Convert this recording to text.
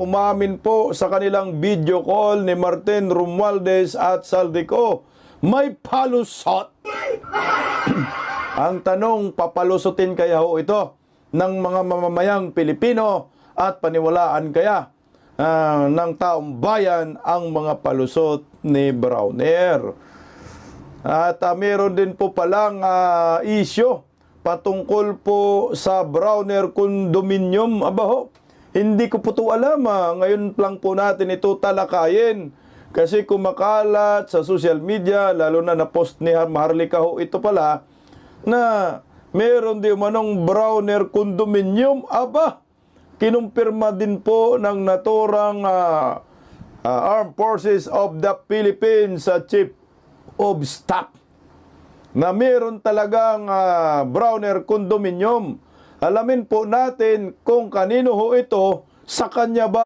Umamin po sa kanilang video call ni Martin Romualdez at Saldico, may palusot. Ang tanong, papalusutin kaya ho ito ng mga mamamayang Pilipino at paniwalaan kaya ng taong bayan ang mga palusot ni Browner? At meron din po palang isyo patungkol po sa Browner condominium. Abaho, hindi ko po ito alam. Ngayon lang po natin ito talakayin. Kasi kumakalat sa social media, lalo na na-post ni Maharlika ho ito pala, na meron di manong Browner condominium. Aba, kinumpirma din po ng naturang Armed Forces of the Philippines sa Chief of Staff na meron talagang Browner condominium. Alamin po natin kung kanino ho ito, sa kanya ba